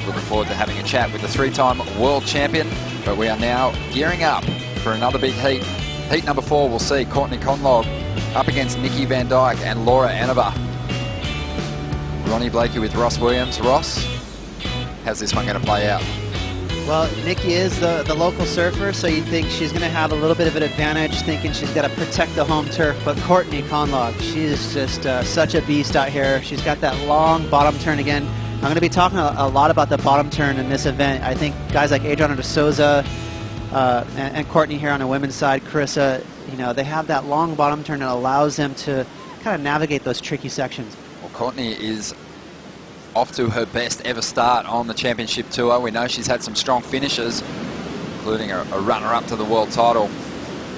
Looking forward to having a chat with the three-time world champion, but we are now gearing up for another big heat. Heat number 4 will see Courtney Conlogue up against Nikki Van Dijk and Laura Enever. Ronnie Blakey with Ross Williams. Ross, how's this one going to play out? Well, Nikki is the local surfer, so you'd think she's going to have a little bit of an advantage, thinking she's got to protect the home turf. But Courtney Conlogue, she's just such a beast out here. She's got that long bottom turn again. I'm going to be talking a lot about the bottom turn in this event. I think guys like Adriana de Souza and Courtney here on the women's side, Carissa, you know, they have that long bottom turn that allows them to kind of navigate those tricky sections. Well, Courtney is off to her best ever start on the championship tour. We know she's had some strong finishes, including a runner-up to the world title,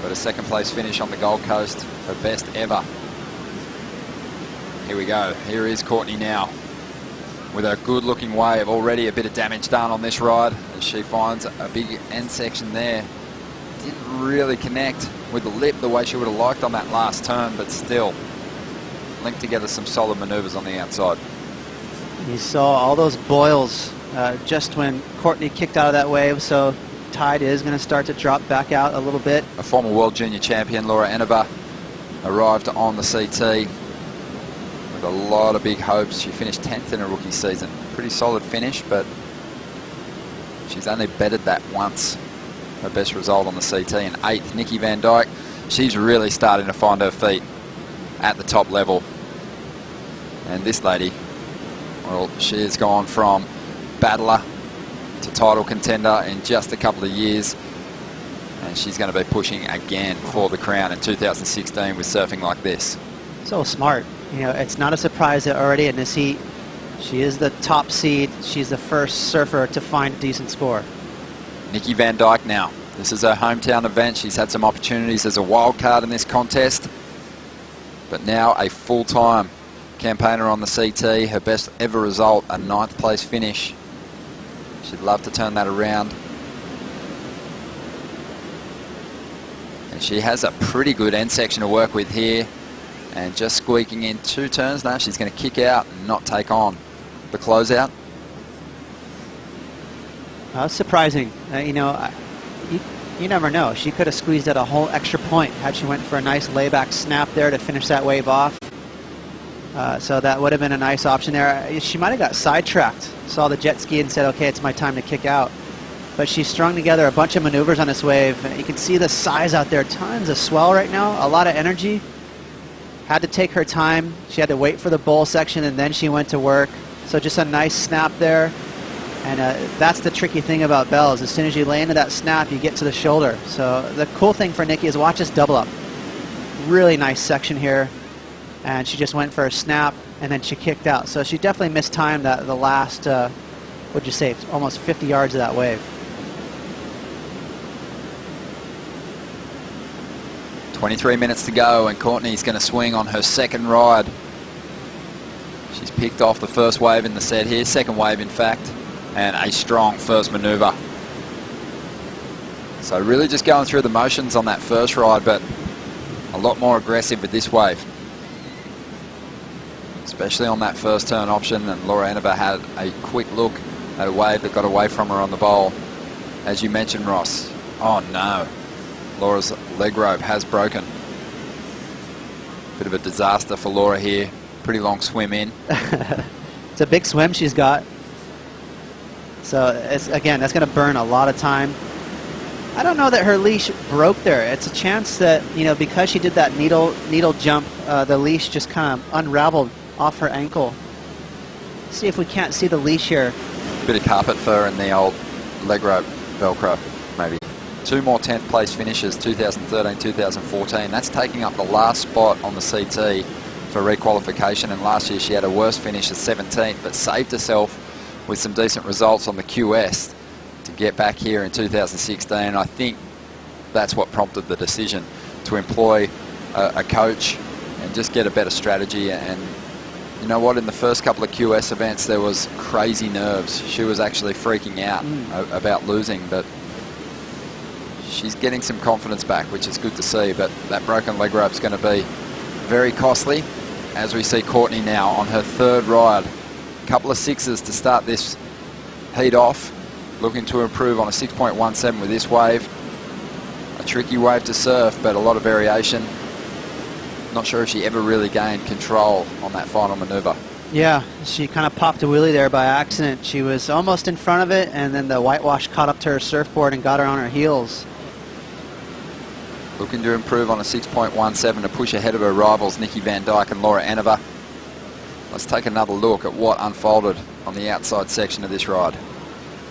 but a second place finish on the Gold Coast, her best ever. Here we go. Here is Courtney now with a good looking wave. Already a bit of damage done on this ride as she finds a big end section there. Didn't really connect with the lip the way she would have liked on that last turn, but still linked together some solid maneuvers on the outside. You saw all those boils just when Courtney kicked out of that wave, so tide is going to start to drop back out a little bit. A former world junior champion, Laura Enever, arrived on the CT with a lot of big hopes. She finished 10th in her rookie season. Pretty solid finish, but she's only bettered that once. Her best result on the CT in 8th. Nikki Van Dijk, she's really starting to find her feet at the top level. And this lady, well, she has gone from battler to title contender in just a couple of years, and she's going to be pushing again for the crown in 2016 with surfing like this. So smart. You know, it's not a surprise that already in this heat, she is the top seed. She's the first surfer to find a decent score. Nikki Van Dijk now. This is her hometown event. She's had some opportunities as a wild card in this contest, but now a full-time campaigner on the CT. Her best ever result, a 9th place finish. She'd love to turn that around. And she has a pretty good end section to work with here. And just squeaking in 2 turns now, she's going to kick out and not take on the closeout. Surprising. You know, you never know. She could have squeezed out a whole extra point had she went for a nice layback snap there to finish that wave off. So that would have been a nice option there. She might have got sidetracked, saw the jet ski and said, okay, it's my time to kick out. But she strung together a bunch of maneuvers on this wave. You can see the size out there, tons of swell right now, a lot of energy. Had to take her time. She had to wait for the bowl section and then she went to work. So just a nice snap there. And that's the tricky thing about bells. As soon as you lay into that snap, you get to the shoulder. So the cool thing for Nikki is watch this double up. Really nice section here. And she just went for a snap, and then she kicked out. So she definitely mistimed the last, what'd you say, almost 50 yards of that wave. 23 minutes to go, and Courtney's going to swing on her second ride. She's picked off the first wave in the set here, second wave in fact, and a strong first maneuver. So really just going through the motions on that first ride, but a lot more aggressive with this wave, especially on that first turn option. And Laura Enever had a quick look at a wave that got away from her on the bowl. As you mentioned, Ross, oh no, Laura's leg rope has broken. Bit of a disaster for Laura here. Pretty long swim in. It's a big swim she's got. So again, that's going to burn a lot of time. I don't know that her leash broke there. It's a chance that, you know, because she did that needle jump, the leash just kind of unraveled off her ankle. Let's see if we can't see the leash here. Bit of carpet fur in the old leg rope Velcro, maybe. 2 more 10th place finishes, 2013, 2014. That's taking up the last spot on the CT for requalification. And last year she had a worse finish at 17th, but saved herself with some decent results on the QS to get back here in 2016. I think that's what prompted the decision to employ a coach and just get a better strategy. And you know what, in the first couple of QS events there was crazy nerves. She was actually freaking out about losing, but she's getting some confidence back, which is good to see. But that broken leg rope is going to be very costly, as we see Courtney now on her 3rd ride. A couple of 6s to start this heat off, looking to improve on a 6.17 with this wave. A tricky wave to surf, but a lot of variation. Not sure if she ever really gained control on that final maneuver. Yeah, she kind of popped a wheelie there by accident. She was almost in front of it, and then the whitewash caught up to her surfboard and got her on her heels. Looking to improve on a 6.17 to push ahead of her rivals Nikki Van Dijk and Laura Enever. Let's take another look at what unfolded on the outside section of this ride.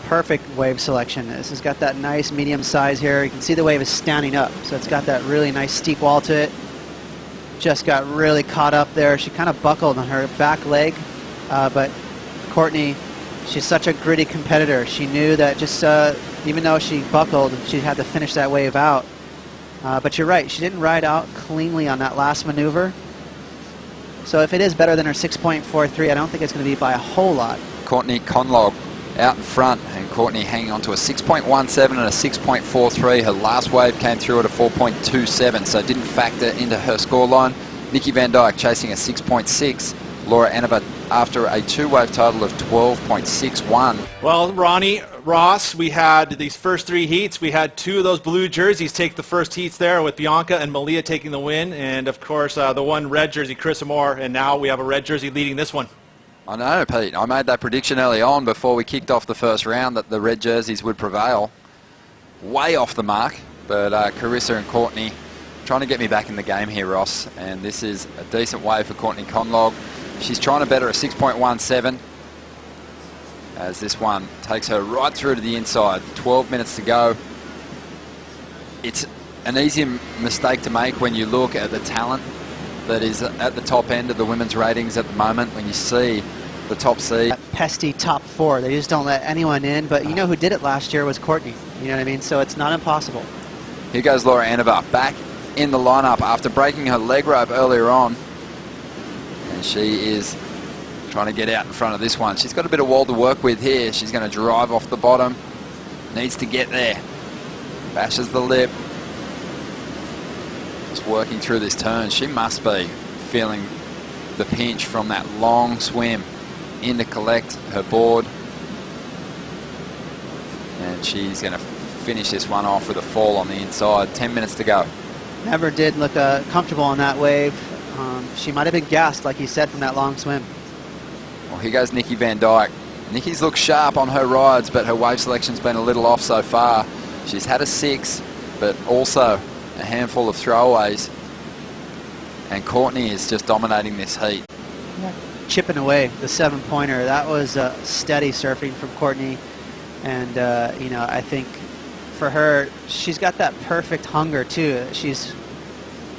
Perfect wave selection. This has got that nice medium size here. You can see the wave is standing up, so it's got that really nice steep wall to it. Just got really caught up there. She kind of buckled on her back leg, but Courtney, she's such a gritty competitor. She knew that just even though she buckled, she had to finish that wave out. But you're right, she didn't ride out cleanly on that last maneuver. So if it is better than her 6.43, I don't think it's going to be by a whole lot. Courtney Conlogue out in front, and Courtney hanging on to a 6.17 and a 6.43. Her last wave came through at a 4.27, so it didn't factor into her scoreline. Nikki Van Dijk chasing a 6.6. Laura Enever after a two-wave total of 12.61. Well, Ronnie, Ross, we had these first three heats. We had two of those blue jerseys take the first heats there, with Bianca and Malia taking the win, and of course the one red jersey, Chris Amore, and now we have a red jersey leading this one. I know, Pete. I made that prediction early on before we kicked off the first round that the red jerseys would prevail. Way off the mark, but Carissa and Courtney trying to get me back in the game here, Ross, and this is a decent wave for Courtney Conlogue. She's trying to better a 6.17 as this one takes her right through to the inside. 12 minutes to go. It's an easy mistake to make when you look at the talent that is at the top end of the women's ratings at the moment. When you see the top seed, That pesky top four, they just don't let anyone in. But you know who did it last year was Courtney. You know what I mean? So it's not impossible. Here goes Laura Enever back in the lineup after breaking her leg rope earlier on. And she is trying to get out in front of this one. She's got a bit of wall to work with here. She's going to drive off the bottom. Needs to get there. Bashes the lip. Just working through this turn. She must be feeling the pinch from that long swim in to collect her board. And she's going to finish this one off with a fall on the inside. 10 minutes to go. Never did look comfortable on that wave. She might have been gassed, like you said, from that long swim. Well, here goes Nikki Van Dijk. Nikki's looked sharp on her rides, but her wave selection's been a little off so far. She's had a 6, but also a handful of throwaways. And Courtney is just dominating this heat. Chipping away the 7-pointer. That was steady surfing from Courtney. And, you know, I think for her, she's got that perfect hunger, too.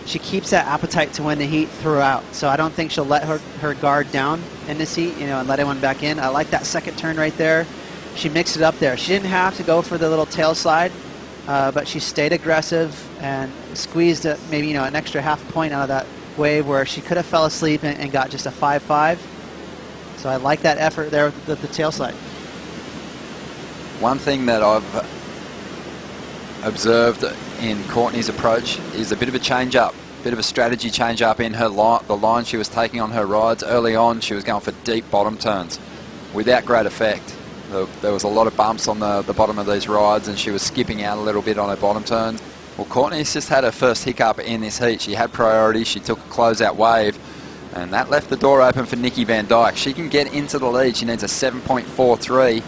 She keeps that appetite to win the heat throughout. So I don't think she'll let her guard down in this heat, you know, and let anyone back in. I like that second turn right there. She mixed it up there. She didn't have to go for the little tail slide, but she stayed aggressive and squeezed maybe, you know, an extra half point out of that wave where she could have fell asleep and got just a 5.5. So I like that effort there with the tail slide. One thing that I've observed in Courtney's approach is a bit of a change up, bit of a strategy change up in her the line she was taking on her rides. Early on, she was going for deep bottom turns without great effect. There was a lot of bumps on the bottom of these rides, and she was skipping out a little bit on her bottom turns. Well, Courtney's just had her first hiccup in this heat. She had priority. She took a closeout wave, and that left the door open for Nikki Van Dijk. She can get into the lead. She needs a 7.43.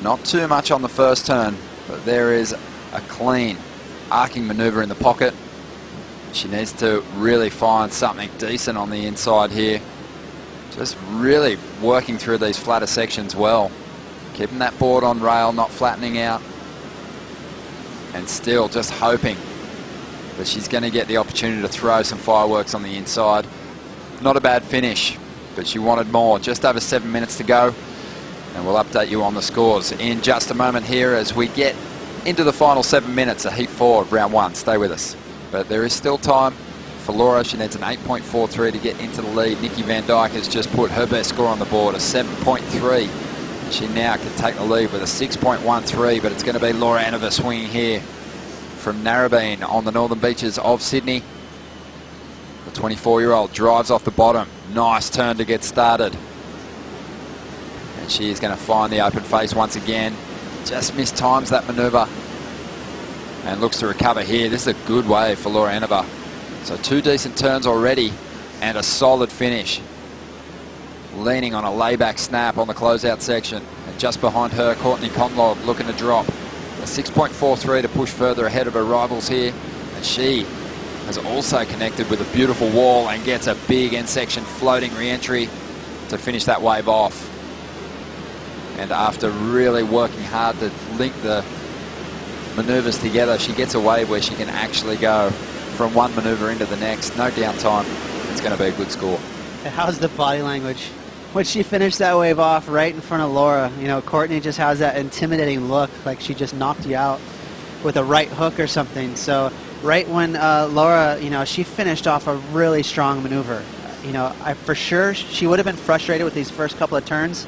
Not too much on the first turn, but there is a clean arcing maneuver in the pocket. She needs to really find something decent on the inside here. Just really working through these flatter sections well. Keeping that board on rail, not flattening out. And still just hoping that she's going to get the opportunity to throw some fireworks on the inside. Not a bad finish, but she wanted more. Just over 7 minutes to go. And we'll update you on the scores in just a moment here as we get into the final 7 minutes of Heat 4 of Round 1. Stay with us. But there is still time for Laura. She needs an 8.43 to get into the lead. Nikki Van Dijk has just put her best score on the board, a 7.3. She now can take the lead with a 6.13, but it's going to be Laura Enever swinging here from Narrabeen on the northern beaches of Sydney. The 24-year-old drives off the bottom. Nice turn to get started. And she is going to find the open face once again. Just mistimes that manoeuvre. And looks to recover here. This is a good wave for Laura Enever. So 2 decent turns already and a solid finish. Leaning on a layback snap on the closeout section. And just behind her, Courtney Conlogue looking to drop. A 6.43 to push further ahead of her rivals here. And she has also connected with a beautiful wall and gets a big end section floating re-entry to finish that wave off. And after really working hard to link the manoeuvres together, she gets a wave where she can actually go from one manoeuvre into the next. No downtime. It's going to be a good score. How's the body language? When she finished that wave off right in front of Laura, you know, Courtney just has that intimidating look like she just knocked you out with a right hook or something. So right when Laura, you know, she finished off a really strong maneuver. You know, for sure she would have been frustrated with these first couple of turns.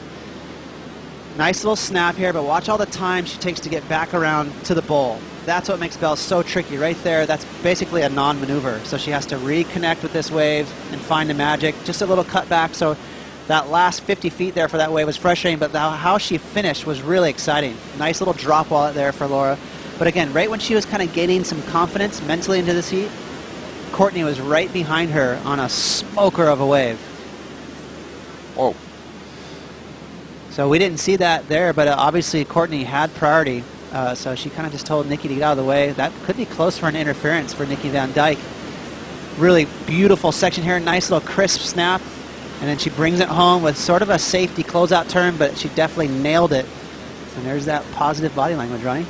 Nice little snap here, but watch all the time she takes to get back around to the bowl. That's what makes Bell so tricky right there. That's basically a non-maneuver. So she has to reconnect with this wave and find the magic. Just a little cutback. So that last 50 feet there for that wave was frustrating, but how she finished was really exciting. Nice little drop wallet there for Laura. But again, right when she was kind of gaining some confidence mentally into this heat, Courtney was right behind her on a smoker of a wave. Whoa. So we didn't see that there, but obviously Courtney had priority. So she kind of just told Nikki to get out of the way. That could be close for an interference for Nikki Van Dijk. Really beautiful section here. Nice little crisp snap. And then she brings it home with sort of a safety closeout turn, but she definitely nailed it. And there's that positive body language, Ronnie.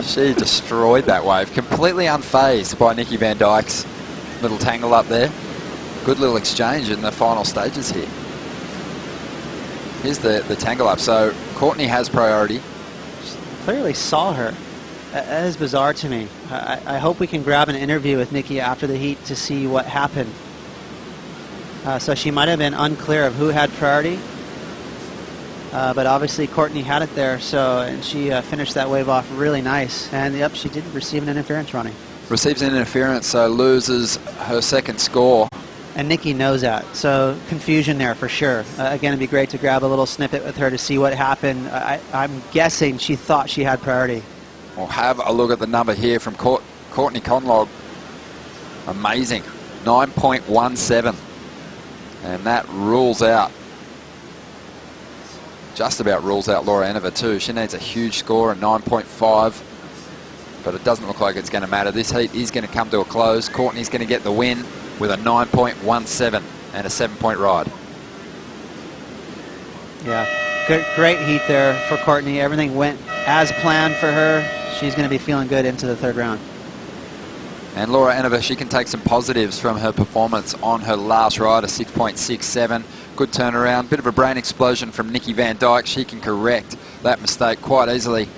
She destroyed that wave. Completely unfazed by Nikki Van Dijk's little tangle up there. Good little exchange in the final stages here. Here's the tangle up. So Courtney has priority. Clearly saw her. That is bizarre to me. I hope we can grab an interview with Nikki after the heat to see what happened. So she might have been unclear of who had priority. But obviously Courtney had it there, and she finished that wave off really nice. And yep, she did receive an interference, Ronnie. Receives an interference, so loses her second score. And Nikki knows that, so confusion there for sure. Again, it'd be great to grab a little snippet with her to see what happened. I'm guessing she thought she had priority. We'll have a look at the number here from Courtney Conlogue. Amazing, 9.17. And that rules out, just about rules out Laura Enever too. She needs a huge score, a 9.5. But it doesn't look like it's going to matter. This heat is going to come to a close. Courtney's going to get the win with a 9.17 and a 7-point ride. Yeah, great heat there for Courtney. Everything went as planned for her. She's going to be feeling good into the third round. And Laura Enever, she can take some positives from her performance on her last ride, a 6.67. Good turnaround, bit of a brain explosion from Nikki Van Dijk. She can correct that mistake quite easily